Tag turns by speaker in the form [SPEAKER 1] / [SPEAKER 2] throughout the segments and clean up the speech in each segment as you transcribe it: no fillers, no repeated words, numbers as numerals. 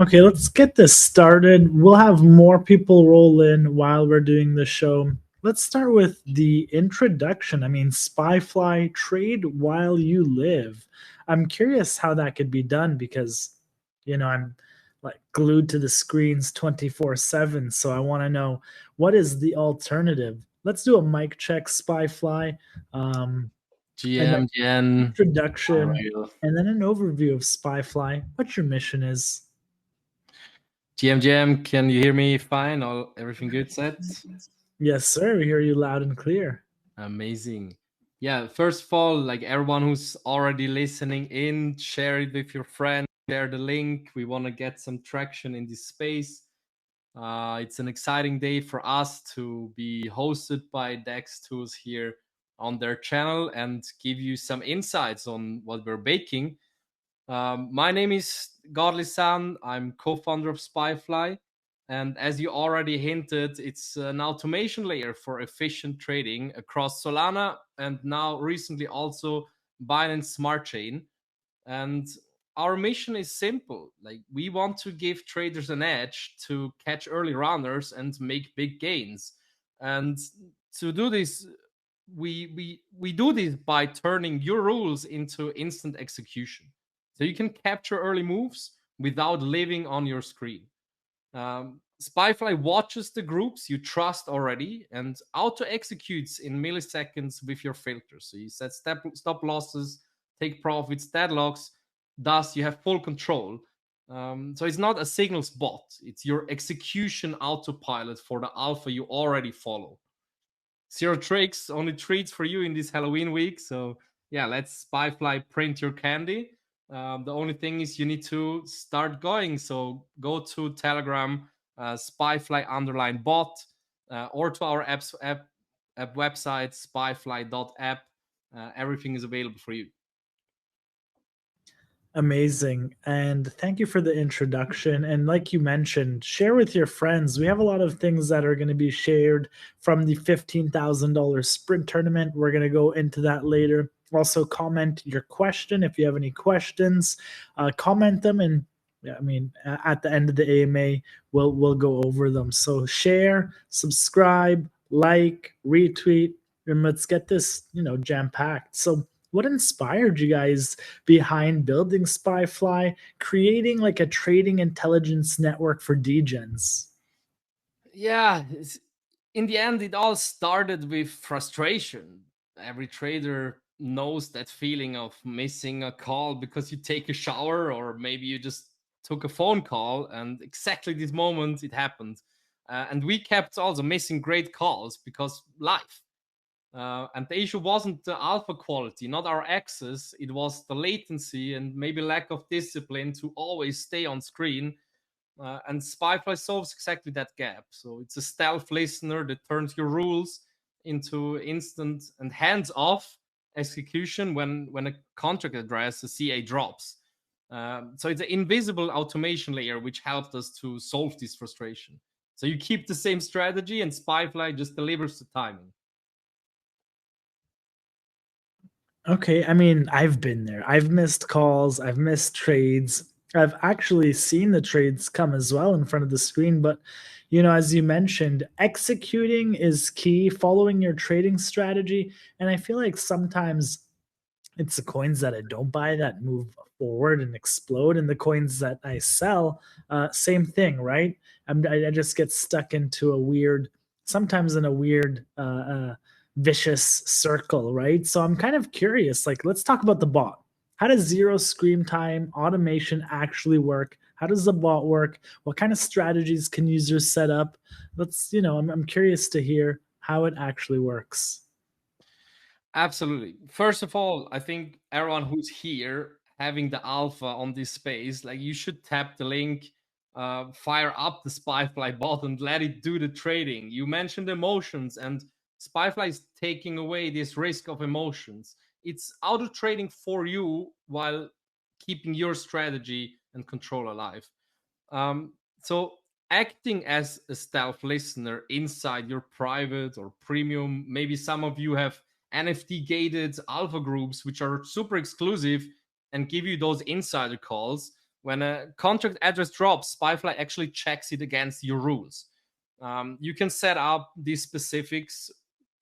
[SPEAKER 1] Okay, let's get this started. We'll have more people roll in while we're doing the show. Let's start with the introduction. I mean, SpyFly, trade while you live. I'm curious how that could be done because, I'm like glued to the screens 24/7. So I want to know what is the alternative. Let's do a mic check, SpyFly, um, and then
[SPEAKER 2] GM,
[SPEAKER 1] introduction,
[SPEAKER 2] unreal.
[SPEAKER 1] and then an overview of SpyFly. What your mission is.
[SPEAKER 2] GM, can you hear me fine? Everything good, set?
[SPEAKER 1] Yes, sir. We hear you loud and clear.
[SPEAKER 2] Amazing. Yeah, first of all, like everyone who's already listening in, share it with your friends, share the link. We want to get some traction in this space. It's an exciting day for us to be hosted by DEXTools here on their channel and give you some insights on what we're baking. My name is Godly San. I'm co-founder of SpyFly, and as you already hinted, it's an automation layer for efficient trading across Solana and now recently also Binance Smart Chain. And our mission is simple: like we want to give traders an edge to catch early runners and make big gains. And to do this, we do this by turning your rules into instant execution. So you can capture early moves without living on your screen. SpyFly watches the groups you trust already and auto executes in milliseconds with your filters. So you set stop losses, take profits, deadlocks. Thus, you have full control. So it's not a signals bot; it's your execution autopilot for the alpha you already follow. Zero tricks, only treats for you in this Halloween week. So yeah, let's SpyFly print your candy. The only thing is you need to start going. So go to Telegram, SpyFly underline bot, or to our app website, spyfly.app. Everything is available for you.
[SPEAKER 1] Amazing. And thank you for the introduction. And like you mentioned, share with your friends. We have a lot of things that are going to be shared from the $15,000 sprint tournament. We're going to go into that later. Also, comment your question if you have any questions. Comment them, and yeah, I mean, at the end of the AMA, we'll go over them. So share, subscribe, like, retweet, and let's get this jam packed. So what inspired you guys behind building SpyFly, creating like a trading intelligence network for degens?
[SPEAKER 2] Yeah, in the end, it all started with frustration. Every trader knows that feeling of missing a call because you take a shower or maybe you just took a phone call, and exactly this moment it happened. And we kept also missing great calls because life. And the issue wasn't the alpha quality, not our access, it was the latency and maybe lack of discipline to always stay on screen. And SpyFly solves exactly that gap. So it's a stealth listener that turns your rules into instant and hands-off execution when a contract address, a CA, drops. So it's an invisible automation layer which helped us to solve this frustration. So you keep the same strategy, and SpyFly just delivers the timing.
[SPEAKER 1] Okay, I mean, I've been there. I've missed calls, I've missed trades. I've actually seen the trades come as well in front of the screen, but as you mentioned, executing is key, following your trading strategy, and I feel like sometimes it's the coins that I don't buy that move forward and explode, and the coins that I sell, same thing, right? I just get stuck into a weird, sometimes in a weird, vicious circle, right? So I'm kind of curious. Like, let's talk about the bot. How does zero screen time automation actually work? How does the bot work? What kind of strategies can users set up? I'm curious to hear how it actually works.
[SPEAKER 2] Absolutely. First of all, I think everyone who's here having the alpha on this space, like you should tap the link, fire up the SpyFly bot and let it do the trading. You mentioned emotions, and SpyFly is taking away this risk of emotions. It's auto trading for you while keeping your strategy and control alive. So acting as a stealth listener inside your private or premium, maybe some of you have NFT gated alpha groups which are super exclusive and give you those insider calls. When a contract address drops, SpyFly actually checks it against your rules. You can set up these specifics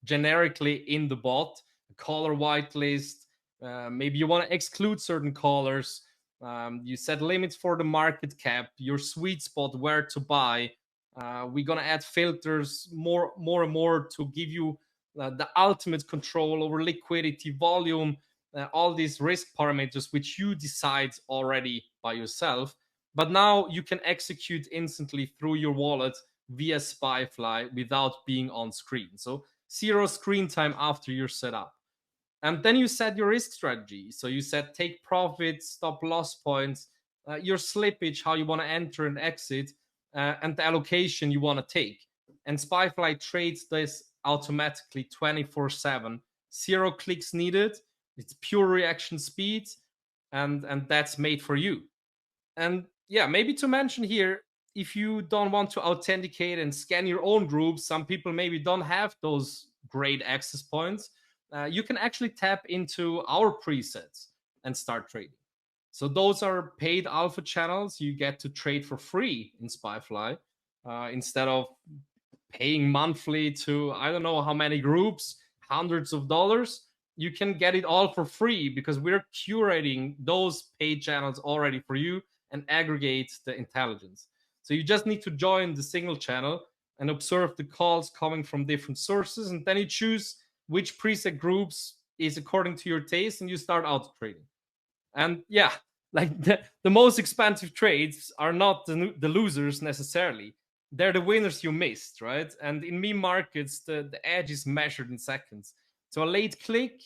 [SPEAKER 2] generically in the bot, a color whitelist. Maybe you want to exclude certain colors. You set limits for the market cap, your sweet spot, where to buy. We're gonna add filters more and more to give you the ultimate control over liquidity, volume, all these risk parameters which you decide already by yourself. But now you can execute instantly through your wallet via SpyFly without being on screen. So 0 screen time after you're set up. And then you set your risk strategy. So you set take profits, stop loss points, your slippage, how you want to enter and exit, and the allocation you want to take. And SpyFly trades this automatically 24/7. 0 clicks needed. It's pure reaction speed, and that's made for you. And yeah, maybe to mention here, if you don't want to authenticate and scan your own groups, some people maybe don't have those great access points. You can actually tap into our presets and start trading. So those are paid alpha channels. You get to trade for free in SpyFly instead of paying monthly to I don't know how many groups, hundreds of dollars. You can get it all for free because we're curating those paid channels already for you and aggregate the intelligence. So you just need to join the signal channel and observe the calls coming from different sources, and then you choose which preset groups is according to your taste, and you start out trading. And yeah, like the most expensive trades are not the losers necessarily. They're the winners you missed, right? And in meme markets, the edge is measured in seconds. So a late click,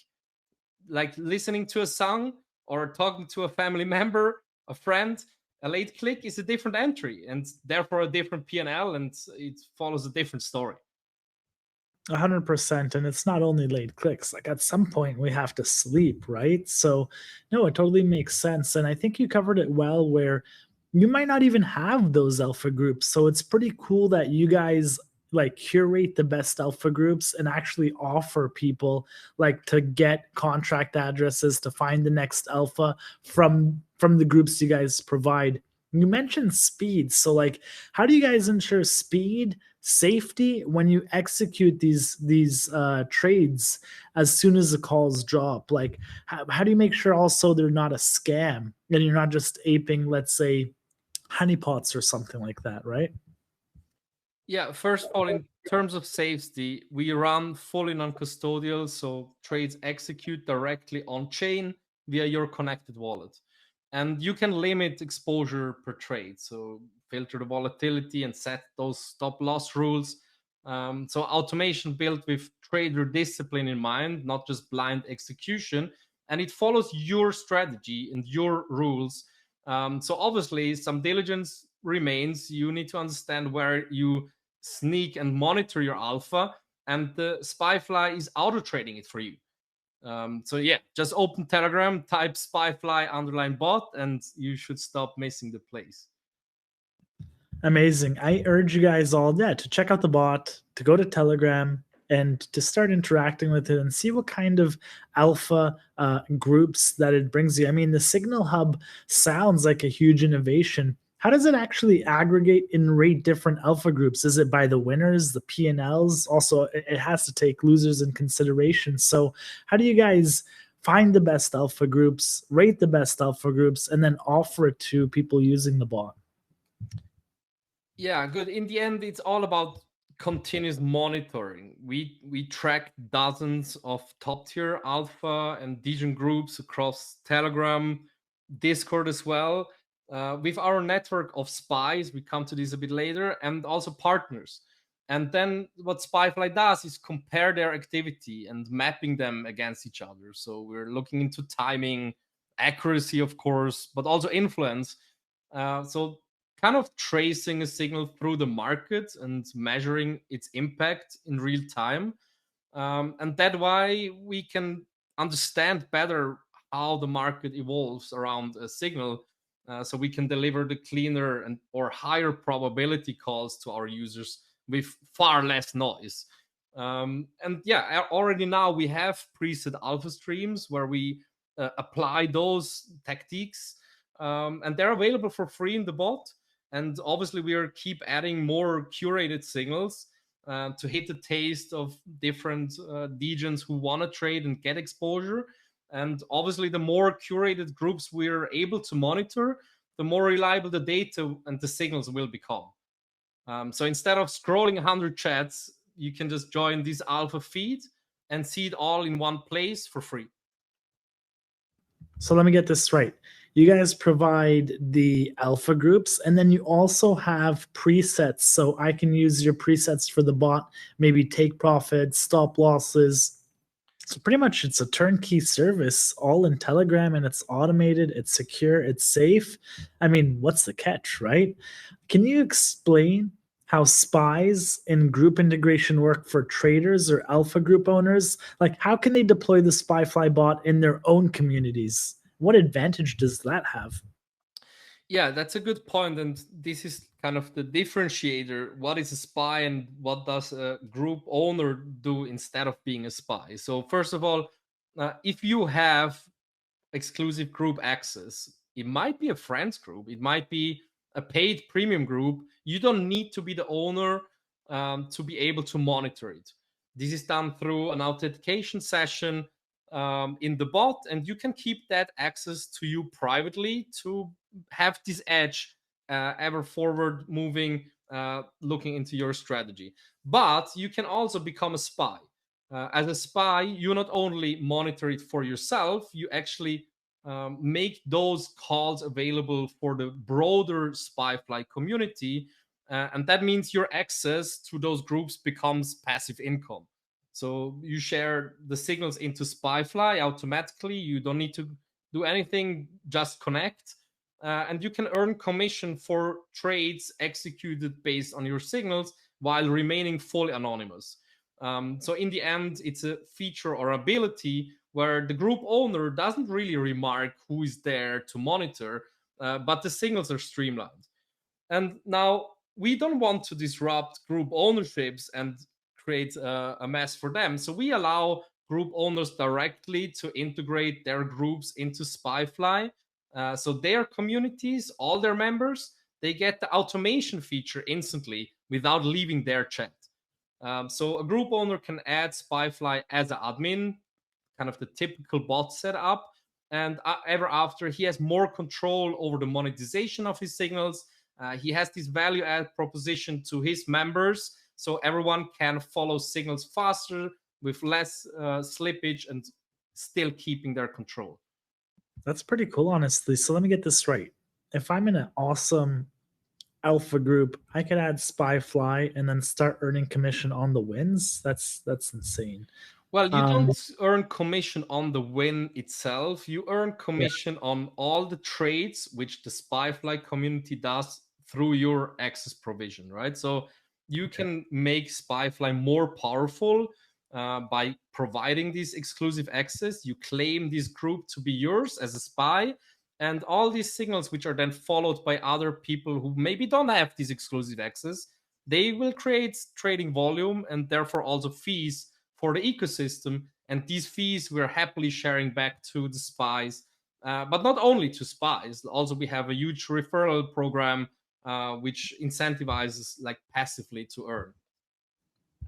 [SPEAKER 2] like listening to a song or talking to a family member, a friend, a late click is a different entry and therefore a different P&L, and it follows a different story.
[SPEAKER 1] 100%. And it's not only late clicks. Like at some point we have to sleep, right? So no, it totally makes sense. And I think you covered it well where you might not even have those alpha groups. So it's pretty cool that you guys like curate the best alpha groups and actually offer people like to get contract addresses to find the next alpha from the groups you guys provide. You mentioned speed. So like how do you guys ensure speed, safety when you execute these trades as soon as the calls drop? Like how do you make sure also they're not a scam and you're not just aping, let's say, honeypots or something like that, right?
[SPEAKER 2] Yeah, first of all, in terms of safety, we run fully non-custodial, so trades execute directly on chain via your connected wallet. And you can limit exposure per trade, so filter the volatility and set those stop loss rules. So automation built with trader discipline in mind, not just blind execution, and it follows your strategy and your rules. So obviously, some diligence remains. You need to understand where you sneak and monitor your alpha, and the SpyFly is auto trading it for you. So yeah, just open Telegram, type SpyFly _ bot, and you should stop missing the plays.
[SPEAKER 1] Amazing. I urge you guys all, to check out the bot, to go to Telegram, and to start interacting with it and see what kind of alpha groups that it brings you. I mean, the Signal Hub sounds like a huge innovation. How does it actually aggregate and rate different alpha groups? Is it by the winners, the P&Ls? Also, it has to take losers in consideration. So how do you guys find the best alpha groups, rate the best alpha groups, and then offer it to people using the bot?
[SPEAKER 2] Yeah, good. In the end, it's all about continuous monitoring. We track dozens of top tier alpha and degen groups across Telegram, Discord as well. With our network of spies, we come to this a bit later, and also partners. And then what SpyFly does is compare their activity and mapping them against each other. So we're looking into timing, accuracy, of course, but also influence. So kind of tracing a signal through the market and measuring its impact in real time. And that's why we can understand better how the market evolves around a signal, so we can deliver the cleaner and or higher probability calls to our users with far less noise. And yeah, already now we have preset alpha streams where we apply those tactics. and they're available for free in the bot. And obviously, we are keep adding more curated signals to hit the taste of different legions who want to trade and get exposure. And obviously, the more curated groups we're able to monitor, the more reliable the data and the signals will become. So instead of scrolling 100 chats, you can just join this alpha feed and see it all in one place for free.
[SPEAKER 1] So let me get this right. You guys provide the alpha groups, and then you also have presets. So I can use your presets for the bot, maybe take profits, stop losses. So pretty much it's a turnkey service, all in Telegram, and it's automated, it's secure, it's safe. I mean, what's the catch, right? Can you explain how spies and group integration work for traders or alpha group owners? Like, how can they deploy the SpyFly bot in their own communities? What advantage does that have?
[SPEAKER 2] Yeah, that's a good point, and this is kind of the differentiator. What is a spy, and what does a group owner do instead of being a spy? So, first of all, if you have exclusive group access, it might be a friends group, it might be a paid premium group. You don't need to be the owner to be able to monitor it. This is done through an authentication session in the bot, and you can keep that access to you privately to have this edge ever forward moving, looking into your strategy. But you can also become a spy. As a spy, you not only monitor it for yourself, you actually make those calls available for the broader SpyFly community. And that means your access to those groups becomes passive income. So you share the signals into SpyFly automatically. You don't need to do anything, just connect. And you can earn commission for trades executed based on your signals while remaining fully anonymous. So in the end, it's a feature or ability where the group owner doesn't really remark who is there to monitor, but the signals are streamlined. And now we don't want to disrupt group ownerships and create a mess for them. So we allow group owners directly to integrate their groups into SpyFly. So their communities, all their members, they get the automation feature instantly without leaving their chat. So a group owner can add SpyFly as an admin, kind of the typical bot setup. And ever after, he has more control over the monetization of his signals. He has this value add proposition to his members, so everyone can follow signals faster with less slippage and still keeping their control.
[SPEAKER 1] That's pretty cool, honestly. So let me get this right. If I'm in an awesome alpha group, I could add SpyFly and then start earning commission on the wins. That's insane.
[SPEAKER 2] Well, you
[SPEAKER 1] Um,
[SPEAKER 2] don't earn commission on the win itself. You earn
[SPEAKER 1] yeah,
[SPEAKER 2] commission on all the trades which the SpyFly community does through your access provision, right? So you
[SPEAKER 1] okay.
[SPEAKER 2] can make SpyFly more powerful by providing this exclusive access. You claim this group to be yours as a spy, and all these signals, which are then followed by other people who maybe don't have this exclusive access, they will create trading volume and therefore also fees for the ecosystem. And these fees we're happily sharing back to the spies, but not only to spies. Also, we have a huge referral program which incentivizes like passively to earn.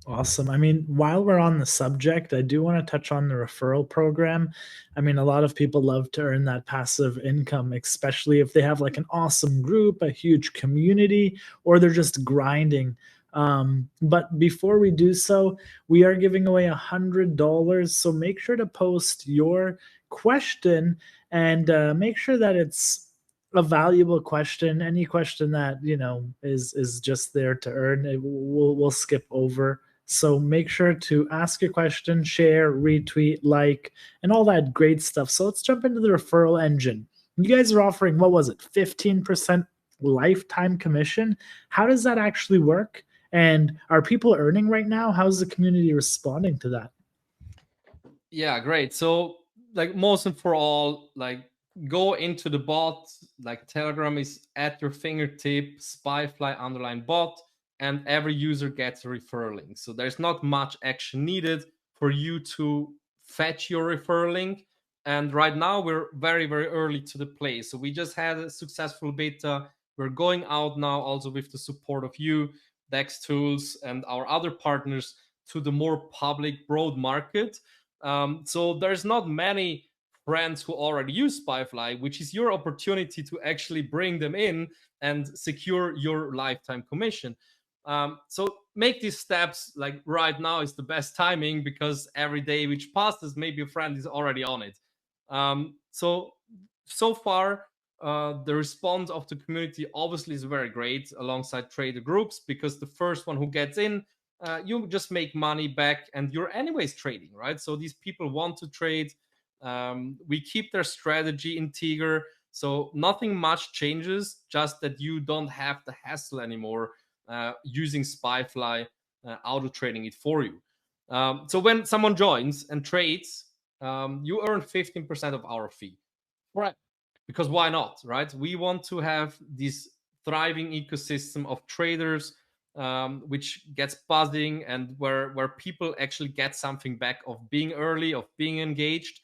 [SPEAKER 1] Awesome. I mean, while we're on the subject, I do want to touch on the referral program. I mean, a lot of people love to earn that passive income, especially if they have like an awesome group, a huge community, or they're just grinding. But before we do so, we are giving away $100. So make sure to post your question and make sure that it's a valuable question. Any question that is just there to earn, we'll skip over. So make sure to ask your question, share, retweet, like, and all that great stuff. So let's jump into the referral engine. You guys are offering, what was it, 15% lifetime commission? How does that actually work? And are people earning right now? How's the community responding to that?
[SPEAKER 2] Yeah, great. So like most and for all, like go into the bot, like Telegram is at your fingertip, SpyFly underline bot, and every user gets a referral link. So there's not much action needed for you to fetch your referral link. And right now we're very, very early to the play. So we just had a successful beta. We're going out now also with the support of you, DEXTools, and our other partners to the more public broad market. So there's not many brands who already use SpyFly, which is your opportunity to actually bring them in and secure your lifetime commission. So make these steps like right now is the best timing, because every day which passes, maybe a friend is already on it. So far, the response of the community obviously is very great alongside trader groups, because the first one who gets in, you just make money back and you're anyways trading, right? So these people want to trade. We keep their strategy integer, so nothing much changes, just that you don't have the hassle anymore using SpyFly, auto trading it for you. So when someone joins and trades, you earn 15% of our fee. Right. Because why not, right? We want to have this thriving ecosystem of traders, which gets buzzing, and where people actually get something back of being early, of being engaged.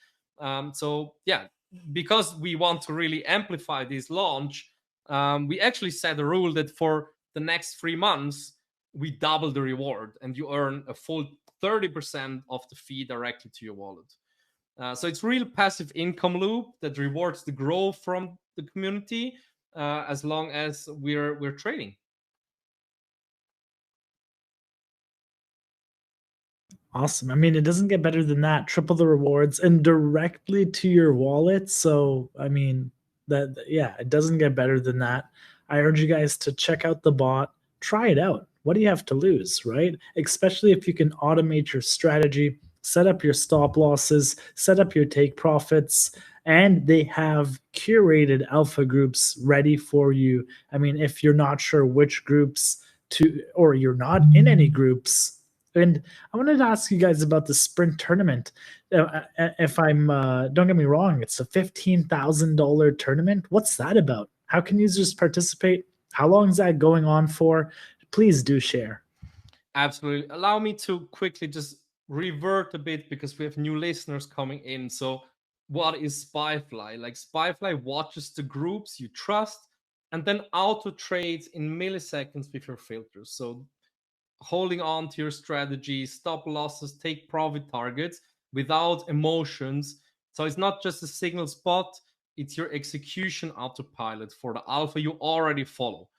[SPEAKER 2] So yeah, because we want to really amplify this launch, we actually set a rule that for the next 3 months, we double the reward and you earn a full 30% of the fee directly to your wallet. So it's real passive income loop that rewards the growth from the community, as long as we're trading.
[SPEAKER 1] Awesome. I mean, it doesn't get better than that. Triple the rewards and directly to your wallet. So, I mean, yeah, it doesn't get better than that. I urge you guys to check out the bot, try it out. What do you have to lose, right? Especially if you can automate your strategy, set up your stop losses, set up your take profits, and they have curated alpha groups ready for you. I mean, if you're not sure which groups to, or you're not in any groups, and I wanted to ask you guys about the sprint tournament. If I'm, don't get me wrong, it's a $15,000 tournament. What's that about? How can users participate? How long is that going on for? Please do share.
[SPEAKER 2] Absolutely. Allow me to quickly just revert a bit, because we have new listeners coming in. So what is SpyFly? Like, SpyFly watches the groups you trust and then auto trades in milliseconds with your filters. So holding on to your strategy, stop losses, take profit targets without emotions. So it's not just a signal spot, it's your execution autopilot for the alpha you already follow.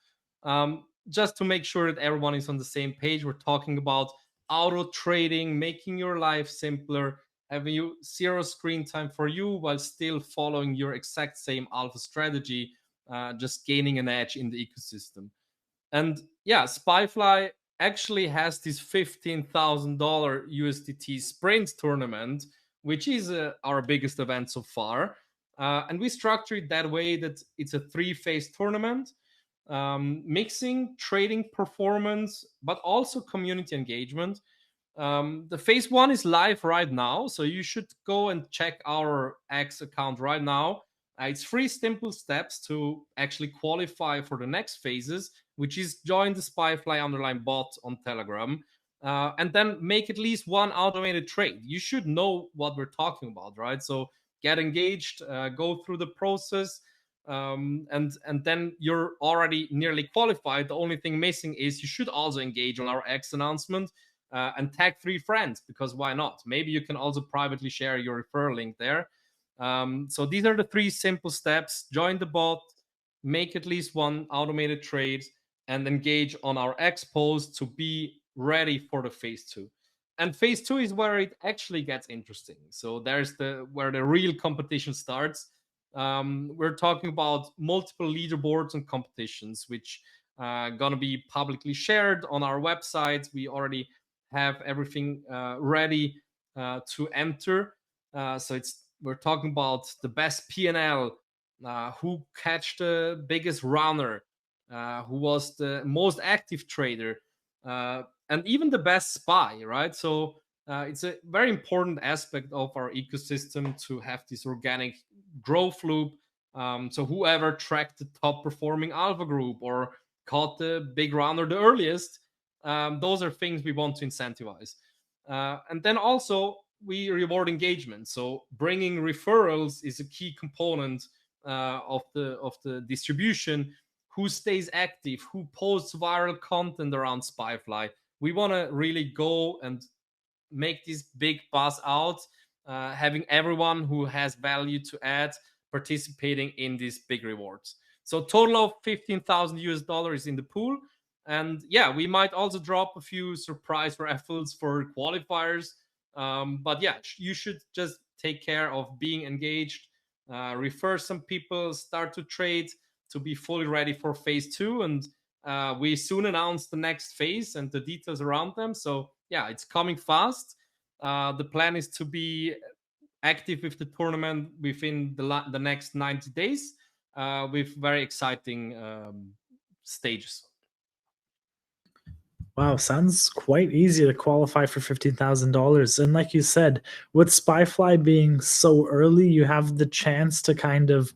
[SPEAKER 2] Just to make sure that everyone is on the same page, we're talking about auto trading, making your life simpler, having you zero screen time for you while still following your exact same alpha strategy, just gaining an edge in the ecosystem. And yeah, SpyFly actually has this $15,000 USDT sprint tournament, which is our biggest event so far. And we structure it that way that it's a 3-phase tournament, mixing trading performance, but also community engagement. The phase 1 is live right now, so you should go and check our X account right now. It's 3 simple steps to actually qualify for the next phases, which is join the SpyFly underline bot on Telegram, and then make at least one automated trade. You should know what we're talking about, right? So get engaged, go through the process, and then you're already nearly qualified. The only thing missing is you should also engage on our X announcement, and tag 3 friends, because why not? Maybe you can also privately share your referral link there. So these are the 3 simple steps: join the bot, make at least one automated trade, and engage on our X post to be ready for the phase 2. And phase 2 is where it actually gets interesting. So there's where the real competition starts. We're talking about multiple leaderboards and competitions, which gonna be publicly shared on our website. We already have everything ready to enter. So we're talking about the best P&L, who catch the biggest runner, who was the most active trader, and even the best spy, right? So it's a very important aspect of our ecosystem to have this organic growth loop. So whoever tracked the top performing alpha group or caught the big runner the earliest, those are things we want to incentivize. And then also we reward engagement. So bringing referrals is a key component of the distribution. Who stays active, who posts viral content around SpyFly. We want to really go and make this big buzz out, having everyone who has value to add participating in these big rewards. So total of 15,000 US dollars in the pool. And yeah, we might also drop a few surprise raffles for qualifiers. But yeah, you should just take care of being engaged, refer some people, start to trade to be fully ready for phase 2. And we soon announce the next phase and the details around them. So yeah, it's coming fast. The plan is to be active with the tournament within the next 90 days with very exciting stages.
[SPEAKER 1] Wow, sounds quite easy to qualify for $15,000. And like you said, with SpyFly being so early, you have the chance to kind of,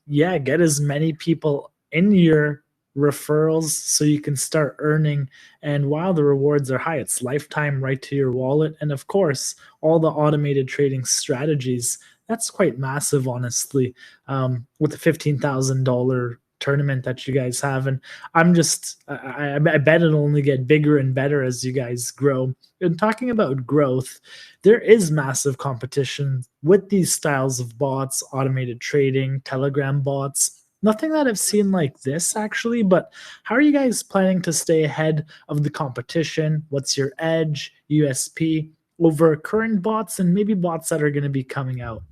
[SPEAKER 1] get as many people in your referrals so you can start earning. And while the rewards are high, it's lifetime right to your wallet. And of course, all the automated trading strategies. That's quite massive, honestly, with the $15,000 tournament that you guys have. And I bet it'll only get bigger and better as you guys grow. And talking about growth, there is massive competition with these styles of bots, automated trading, Telegram bots. Nothing that I've seen like this actually, but how are you guys planning to stay ahead of the competition? What's your edge, USP over current bots and maybe bots that are going to be coming out?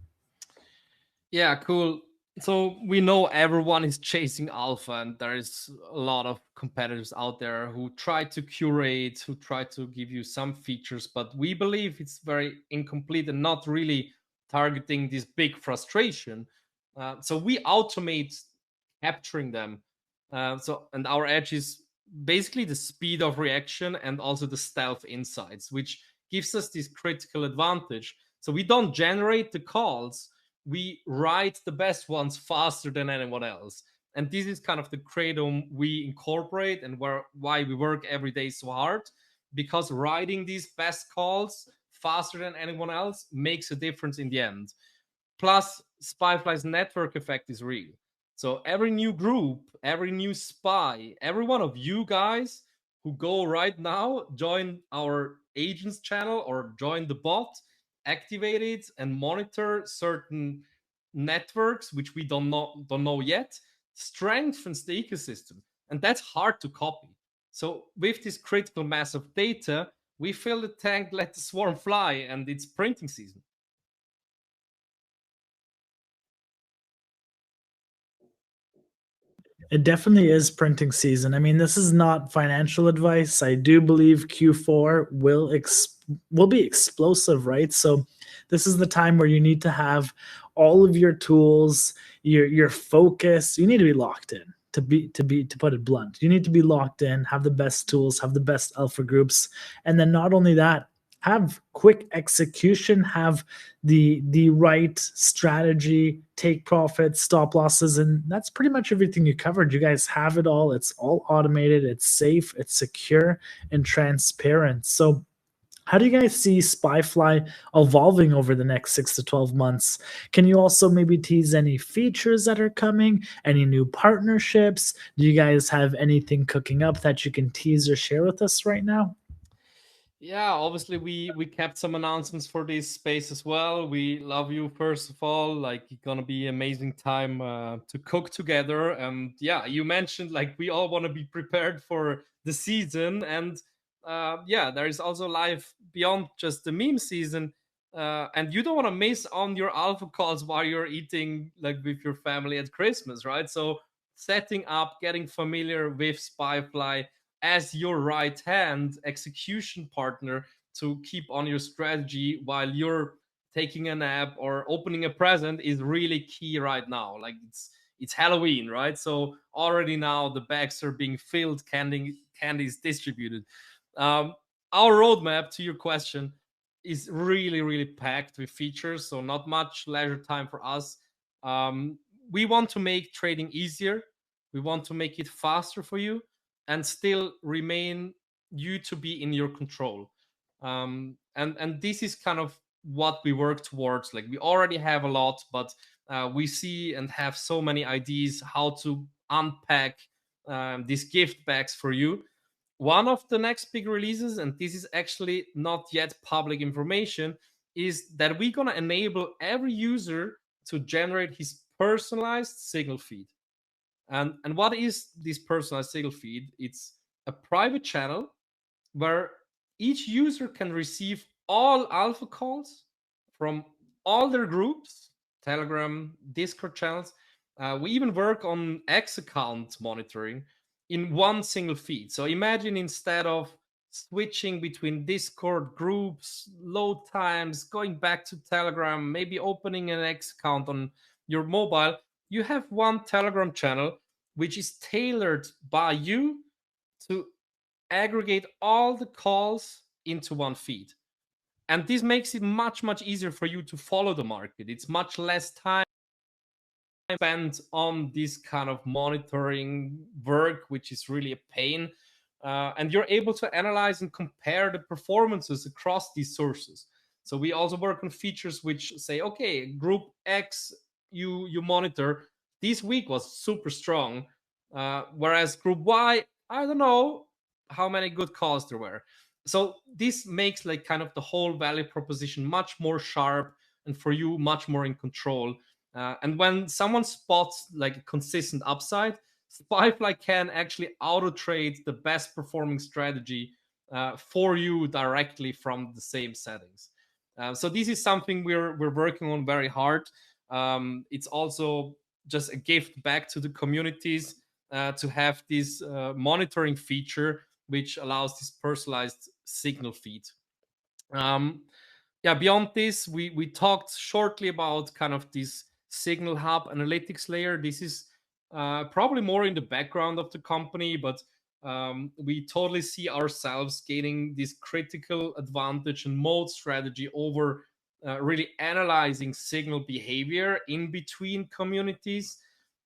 [SPEAKER 2] Yeah, cool. So we know everyone is chasing alpha, and there is a lot of competitors out there who try to curate, who try to give you some features, but we believe it's very incomplete and not really targeting this big frustration. So we automate capturing them. And our edge is basically the speed of reaction and also the stealth insights, which gives us this critical advantage. So we don't generate the calls, we write the best ones faster than anyone else. And this is kind of the credo we incorporate and why we work every day so hard, because writing these best calls faster than anyone else makes a difference in the end. Plus, SpyFly's network effect is real. So every new group, every new spy, every one of you guys who go right now, join our agents channel or join the bot, activate it and monitor certain networks which we don't know yet, strengthens the ecosystem. And that's hard to copy. So with this critical mass of data, we fill the tank, let the swarm fly, and it's printing season.
[SPEAKER 1] It definitely is printing season. I mean, this is not financial advice. I do believe Q4 will be explosive, right? So this is the time where you need to have all of your tools, your focus. You need to be locked in. To put it blunt, you need to be locked in, have the best tools, have the best alpha groups, and then not only that, have quick execution, have the right strategy, take profits, stop losses, and that's pretty much everything you covered. You guys have it all. It's all automated, it's safe, it's secure, and transparent. So how do you guys see SpyFly evolving over the next 6 to 12 months? Can you also maybe tease any features that are coming, any new partnerships? Do you guys have anything cooking up that you can tease or share with us right now?
[SPEAKER 2] Yeah, obviously we kept some announcements for this space as well. We love you first of all. Like, it's gonna be amazing time to cook together. And yeah, you mentioned like we all want to be prepared for the season, and yeah, there is also life beyond just the meme season. And you don't want to miss on your alpha calls while you're eating like with your family at Christmas, right? So setting up, getting familiar with SpyFly as your right hand execution partner to keep on your strategy while you're taking a nap or opening a present is really key right now. Like, it's Halloween, right? So already now the bags are being filled, candies distributed. um, our roadmap, to your question, is really packed with features, so not much leisure time for us. um, we want to make trading easier, we want to make it faster for you, and still remain you to be in your control. And this is kind of what we work towards. Like we already have a lot, but we see and have so many ideas how to unpack these gift bags for you. One of the next big releases, and this is actually not yet public information, is that we're going to enable every user to generate his personalized signal feed. And what is this personalized signal feed? It's a private channel where each user can receive all alpha calls from all their groups, Telegram, Discord channels. We even work on X account monitoring in one single feed. So imagine, instead of switching between Discord groups, load times, going back to Telegram, maybe opening an X account on your mobile, you have one Telegram channel which is tailored by you to aggregate all the calls into one feed. And this makes it much, much easier for you to follow the market. It's much less time spent on this kind of monitoring work, which is really a pain. And you're able to analyze and compare the performances across these sources. So we also work on features which say, okay, group X you monitor this week was super strong, whereas group Y, I don't know how many good calls there were. So this makes like kind of the whole value proposition much more sharp, and for you much more in control. And when someone spots like a consistent upside, SpyFly can actually auto trade the best performing strategy for you directly from the same settings. So this is something we're working on very hard. It's also just a gift back to the communities to have this monitoring feature, which allows this personalized signal feed. Yeah, beyond this, we talked shortly about kind of this signal hub analytics layer. This is probably more in the background of the company, but we totally see ourselves gaining this critical advantage and mode strategy over really analyzing signal behavior in between communities,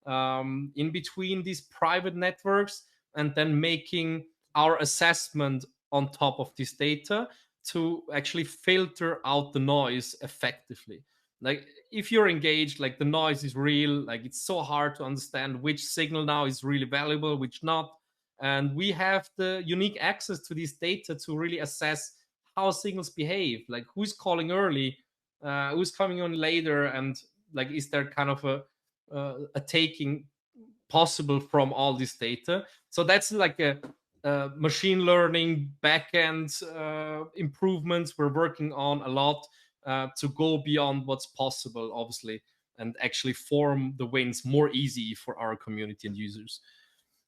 [SPEAKER 2] in between these private networks, and then making our assessment on top of this data to actually filter out the noise effectively. Like if you're engaged, like the noise is real, like it's so hard to understand which signal now is really valuable, which not. And we have the unique access to this data to really assess how signals behave, like who's calling early, who's coming on later, and like is there kind of a taking possible from all this data. So that's like a machine learning backend improvements we're working on a lot to go beyond what's possible, obviously, and actually form the wins more easy for our community and users.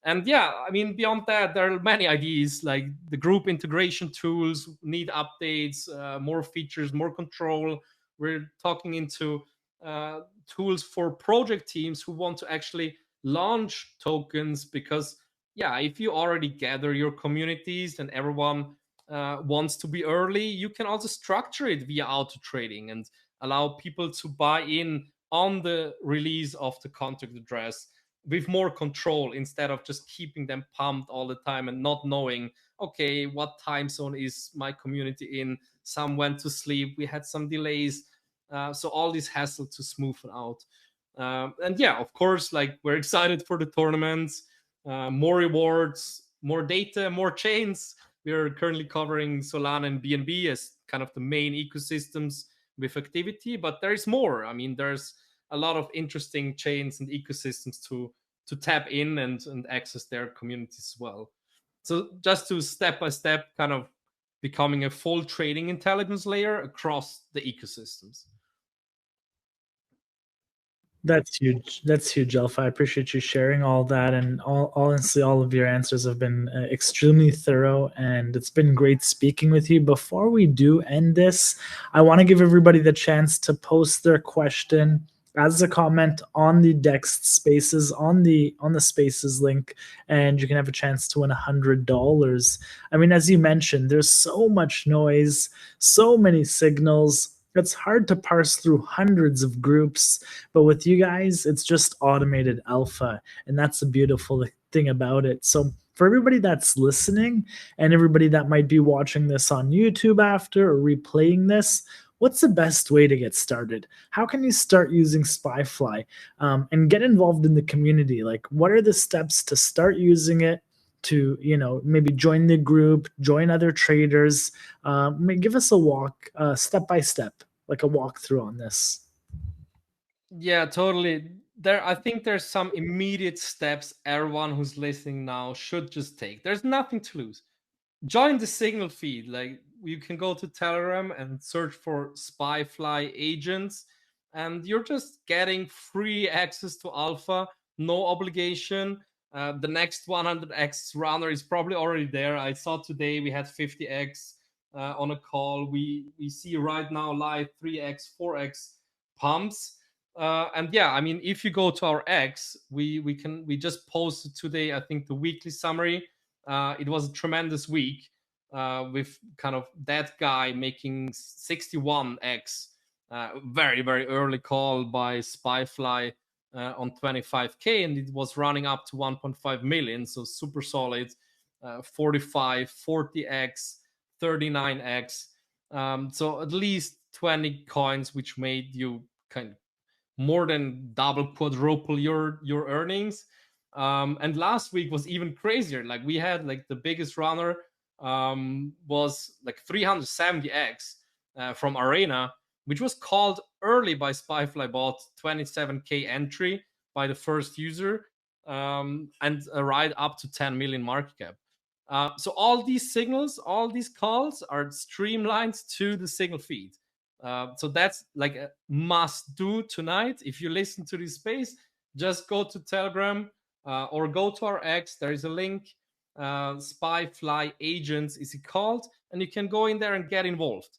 [SPEAKER 2] And yeah, I mean, beyond that, there are many ideas, like the group integration tools need updates, more features, more control. We're talking into tools for project teams who want to actually launch tokens, because yeah, if you already gather your communities and everyone wants to be early, you can also structure it via auto trading and allow people to buy in on the release of the contact address with more control, instead of just keeping them pumped all the time and not knowing, okay, what time zone is my community in? Some went to sleep, we had some delays. So all this hassle to smoothen out. And yeah, of course, like we're excited for the tournaments, more rewards, more data, more chains. We're currently covering Solana and BNB as kind of the main ecosystems with activity, but there is more. I mean, there's a lot of interesting chains and ecosystems to tap in and access their communities as well. So just to step by step kind of becoming a full trading intelligence layer across the ecosystems.
[SPEAKER 1] That's huge. That's huge, Alpha. I appreciate you sharing all that. And honestly, all of your answers have been extremely thorough. And it's been great speaking with you. Before we do end this, I want to give everybody the chance to post their question as a comment on the Dext Spaces, on the Spaces link, and you can have a chance to win $100. I mean, as you mentioned, there's so much noise, so many signals. It's hard to parse through hundreds of groups, but with you guys, it's just automated alpha, and that's the beautiful thing about it. So for everybody that's listening and everybody that might be watching this on YouTube after or replaying this, what's the best way to get started? How can you start using SpyFly and get involved in the community? Like, what are the steps to start using it? To maybe join the group, join other traders. Give us a walk, step by step, like a walkthrough on this.
[SPEAKER 2] Yeah, totally. I think there's some immediate steps everyone who's listening now should just take. There's nothing to lose. Join the signal feed. Like, you can go to Telegram and search for SpyFly agents, and you're just getting free access to alpha, no obligation. The next 100x runner is probably already there. I saw today we had 50x on a call. We see right now live 3x, 4x pumps. And yeah, I mean, if you go to our X, we just posted today, I think, the weekly summary. It was a tremendous week with kind of that guy making 61x. Very, very early call by SpyFly on 25K, and it was running up to 1.5 million. So super solid. 45, 40x, 39x. So at least 20 coins, which made you kind of more than double, quadruple your earnings. And last week was even crazier. Like, we had like the biggest runner was like 370x from Arena, which was called early by SpyFly bot, 27k entry by the first user, and a ride up to 10 million market cap. So all these signals, all these calls are streamlined to the signal feed. So that's like a must do tonight. If you listen to this space, just go to Telegram or go to our X. There is a link. SpyFly Agents is it called, and you can go in there and get involved.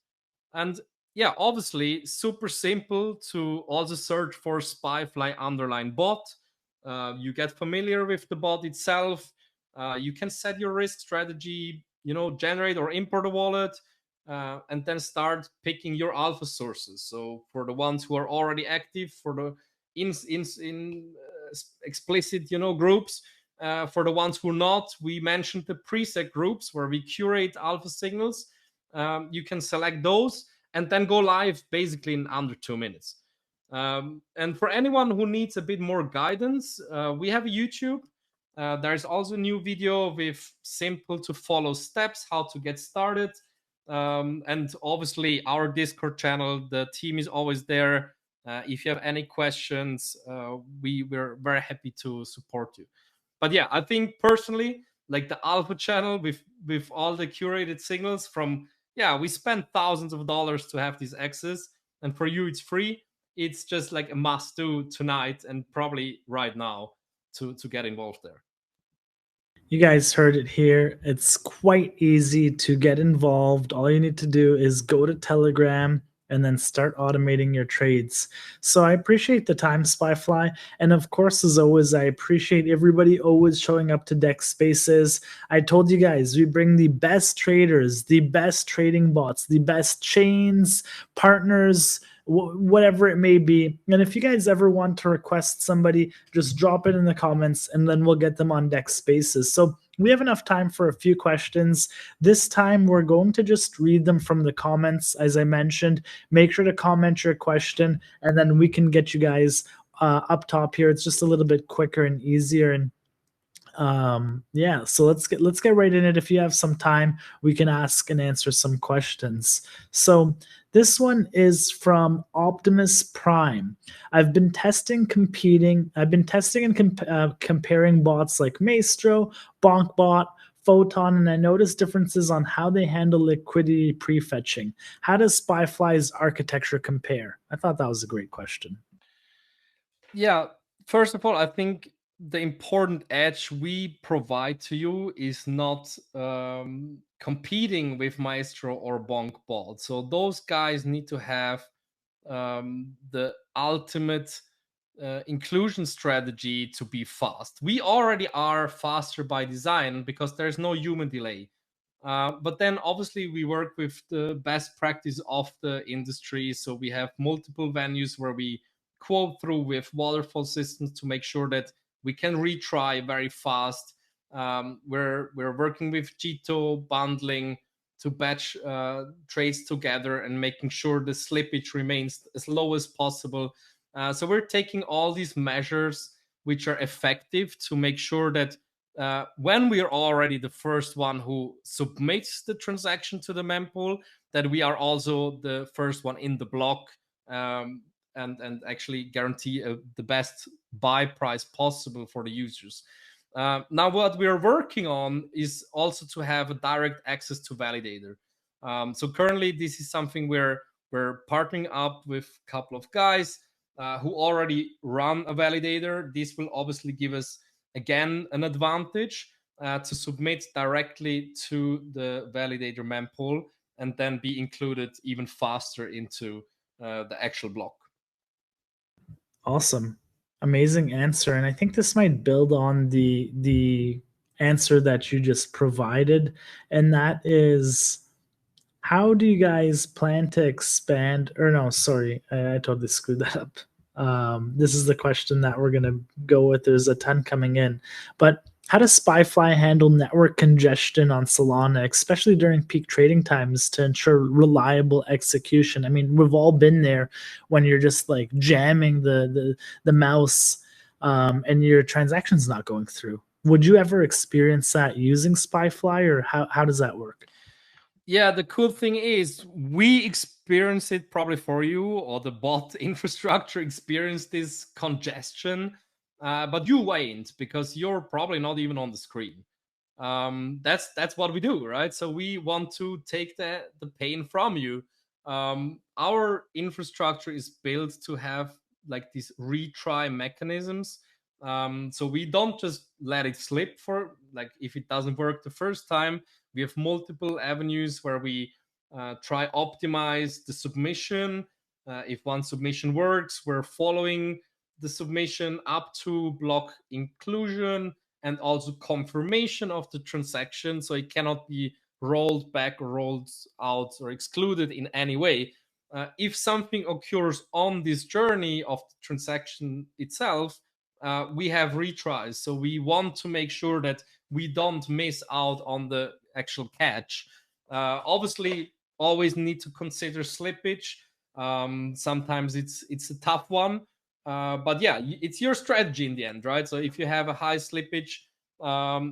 [SPEAKER 2] And yeah, obviously, super simple to also search for SpyFly underline bot. You get familiar with the bot itself. You can set your risk strategy, generate or import a wallet, and then start picking your alpha sources. So for the ones who are already active, for the in explicit groups, for the ones who are not, we mentioned the preset groups where we curate alpha signals. You can select those and then go live basically in under 2 minutes. And for anyone who needs a bit more guidance, we have a YouTube. There's also a new video with simple to follow steps how to get started. And obviously our Discord channel, the team is always there. If you have any questions, we're very happy to support you. But yeah, I think personally, like the alpha channel with all the curated signals from, we spend thousands of dollars to have this access, and for you it's free. It's just like a must do tonight and probably right now to get involved there.
[SPEAKER 1] You guys heard it here. It's quite easy to get involved. All you need to do is go to Telegram and then start automating your trades. So I appreciate the time, SpyFly. And of course, as always, I appreciate everybody always showing up to Dex Spaces. I told you guys, we bring the best traders, the best trading bots, the best chains, partners, whatever it may be. And if you guys ever want to request somebody, just drop it in the comments and then we'll get them on Dex Spaces. So we have enough time for a few questions. This time we're going to just read them from the comments. As I mentioned, make sure to comment your question and then we can get you guys up top here. It's just a little bit quicker and easier. And so let's get right in it. If you have some time, we can ask and answer some questions. So this one is from Optimus Prime. I've been testing and comparing bots like Maestro, BonkBot, Photon, and I noticed differences on how they handle liquidity prefetching. How does SpyFly's architecture compare? I thought that was a great question.
[SPEAKER 2] Yeah, first of all, I think the important edge we provide to you is not competing with Maestro or BonkBot. So those guys need to have the ultimate inclusion strategy to be fast. We already are faster by design because there's no human delay. But then obviously we work with the best practice of the industry. So we have multiple venues where we quote through with waterfall systems to make sure that we can retry very fast. We're working with Jito bundling to batch trades together and making sure the slippage remains as low as possible. So we're taking all these measures which are effective to make sure that when we are already the first one who submits the transaction to the mempool, that we are also the first one in the block, and actually guarantee the best buy price possible for the users. Now, what we are working on is also to have a direct access to validator. So currently, this is something we're partnering up with a couple of guys who already run a validator. This will obviously give us, again, an advantage to submit directly to the validator mempool and then be included even faster into the actual block.
[SPEAKER 1] Awesome. Amazing answer. And I think this might build on the answer that you just provided. And that is, how do you guys plan to expand? Or no, sorry, I totally screwed that up. This is the question that we're gonna go with. There's a ton coming in, but how does SpyFly handle network congestion on Solana, especially during peak trading times, to ensure reliable execution? I mean, we've all been there when you're just like jamming the mouse, and your transaction's not going through. Would you ever experience that using SpyFly, or how does that work?
[SPEAKER 2] Yeah, the cool thing is we experience it probably for you, or the bot infrastructure experienced this congestion, but you won't because you're probably not even on the screen. That's what we do, right? So we want to take the pain from you. Our infrastructure is built to have like these retry mechanisms. So we don't just let it slip for, like, if it doesn't work the first time. We have multiple avenues where we try optimize the submission. If one submission works, we're following the submission up to block inclusion and also confirmation of the transaction, so it cannot be rolled back or rolled out or excluded in any way. If something occurs on this journey of the transaction itself, we have retries. So we want to make sure that we don't miss out on the actual catch. Obviously, always need to consider slippage. Sometimes it's a tough one, but yeah, it's your strategy in the end, right? So if you have a high slippage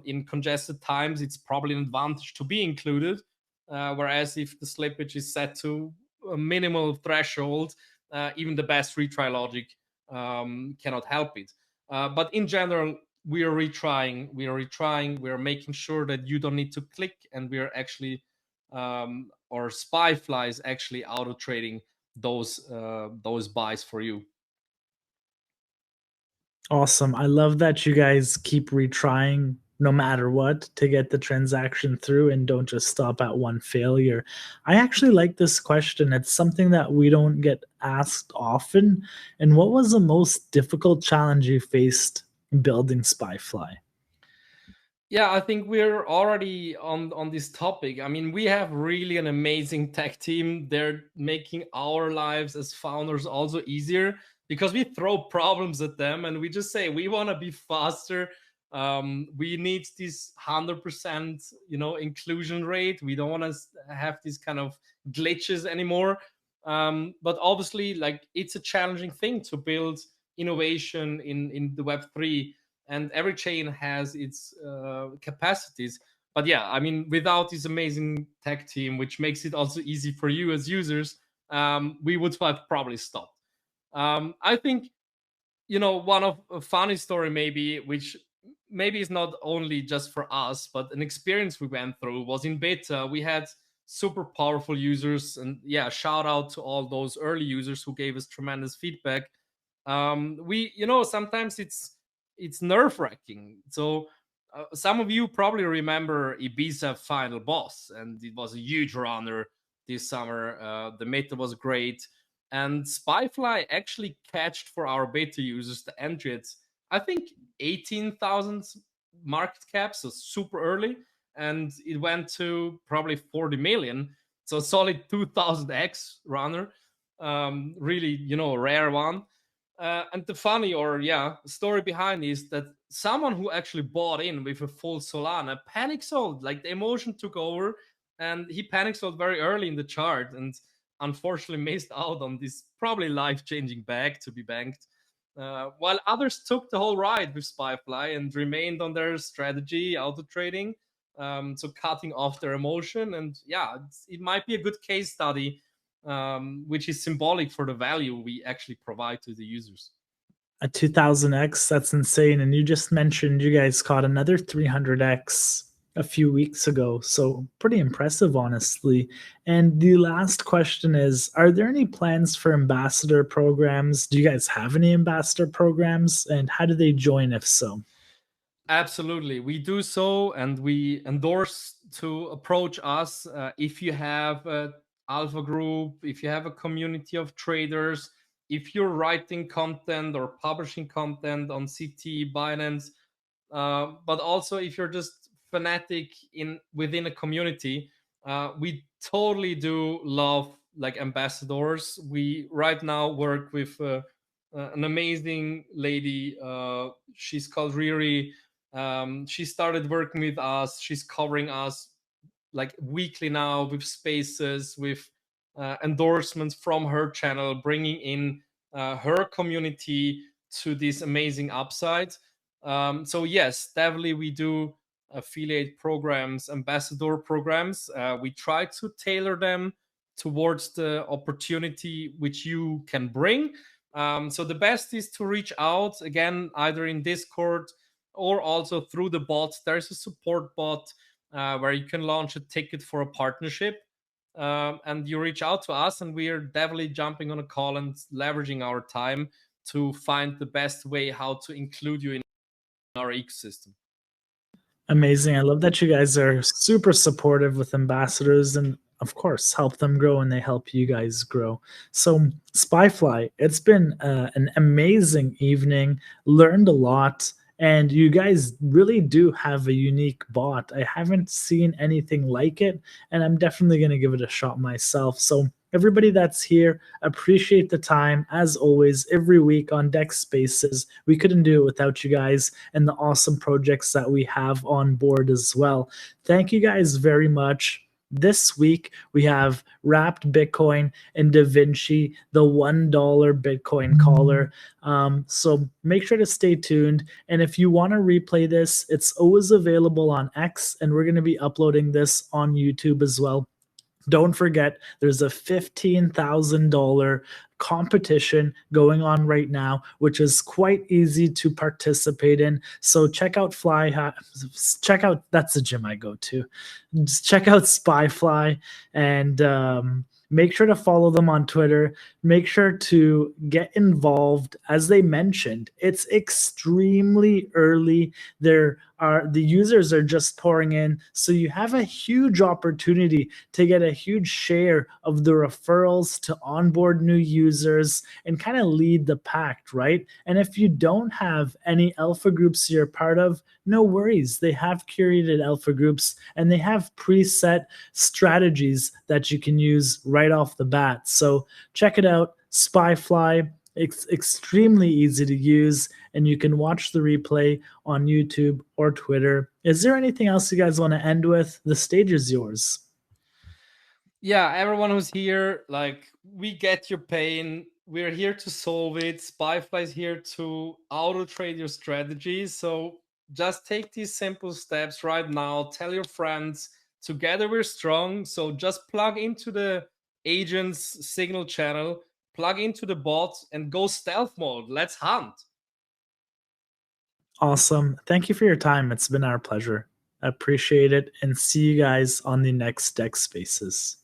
[SPEAKER 2] in congested times, it's probably an advantage to be included. Whereas if the slippage is set to a minimal threshold, even the best retry logic cannot help it. But in general, we are retrying, we are making sure that you don't need to click, and we are actually, or SpyFly is actually auto trading those buys for you.
[SPEAKER 1] Awesome. I love that you guys keep retrying no matter what to get the transaction through and don't just stop at one failure. I actually like this question. It's something that we don't get asked often. And what was the most difficult challenge you faced building SpyFly?
[SPEAKER 2] Yeah, I think we're already on this topic. I mean, we have really an amazing tech team. They're making our lives as founders also easier because we throw problems at them and we just say we want to be faster. We need this 100%, inclusion rate. We don't want to have these kind of glitches anymore. But obviously, like, it's a challenging thing to build innovation in the Web3, and every chain has its capacities. But yeah, I mean, without this amazing tech team, which makes it also easy for you as users, we would have probably stopped. I think, one of a funny story maybe, which maybe is not only just for us, but an experience we went through, was in beta. We had super powerful users, and yeah, shout out to all those early users who gave us tremendous feedback. We, sometimes it's nerve wracking. So some of you probably remember Ibiza Final Boss, and it was a huge runner this summer. The meta was great, and SpyFly actually catched for our beta users the entry at, I think, 18,000 market cap, so super early, and it went to probably 40 million, so solid 2000x runner. Really, rare one. And the funny or story behind is that someone who actually bought in with a full Solana panic sold. Like the emotion took over, and he panic sold very early in the chart, and unfortunately missed out on this probably life-changing bag to be banked. While others took the whole ride with SpyFly and remained on their strategy, auto trading, so cutting off their emotion. And it might be a good case study, which is symbolic for the value we actually provide to the users.
[SPEAKER 1] A 2000x, that's insane. And you just mentioned you guys caught another 300x a few weeks ago. So pretty impressive, honestly. And the last question is, are there any plans for ambassador programs? Do you guys have any ambassador programs? And how do they join if so?
[SPEAKER 2] Absolutely, we do so, and we endorse to approach us if you have a alpha group, if you have a community of traders, if you're writing content or publishing content on CT, Binance, but also if you're just fanatic in within a community. We totally do love like ambassadors. We right now work with an amazing lady. She's called Riri. She started working with us. She's covering us like weekly now with spaces, with endorsements from her channel, bringing in her community to this amazing upside. So yes, definitely we do affiliate programs, ambassador programs. We try to tailor them towards the opportunity which you can bring. So the best is to reach out again, either in Discord or also through the bot. There's a support bot where you can launch a ticket for a partnership. And you reach out to us, and we are definitely jumping on a call and leveraging our time to find the best way how to include you in our ecosystem.
[SPEAKER 1] Amazing. I love that you guys are super supportive with ambassadors and, of course, help them grow and they help you guys grow. So, SpyFly, it's been an amazing evening, learned a lot, and you guys really do have a unique bot. I haven't seen anything like it, and I'm definitely going to give it a shot myself. So, everybody that's here, appreciate the time. As always, every week on Dex Spaces, we couldn't do it without you guys and the awesome projects that we have on board as well. Thank you guys very much. This week, we have Wrapped Bitcoin and Da Vinci, the $1 Bitcoin caller. So make sure to stay tuned. And if you want to replay this, it's always available on X, and we're going to be uploading this on YouTube as well. Don't forget, there's a $15,000 competition going on right now, which is quite easy to participate in. So check out check out, that's the gym I go to. Just check out SpyFly and make sure to follow them on Twitter. Make sure to get involved. As they mentioned, it's extremely early. The users are just pouring in, so you have a huge opportunity to get a huge share of the referrals to onboard new users and kind of lead the pack, right? And if you don't have any alpha groups you're part of, no worries. They have curated alpha groups and they have preset strategies that you can use right off the bat. So check it out, SpyFly. It's extremely easy to use, and you can watch the replay on YouTube or Twitter. Is there anything else you guys want to end with? The stage is yours.
[SPEAKER 2] Yeah, everyone who's here, like, we get your pain. We're here to solve it. SpyFly is here to auto trade your strategies. So just take these simple steps right now. Tell your friends. Together we're strong. So just plug into the agent's signal channel, plug into the bot, and go stealth mode. Let's hunt.
[SPEAKER 1] Awesome. Thank you for your time. It's been our pleasure. I appreciate it, and see you guys on the next Dex Spaces.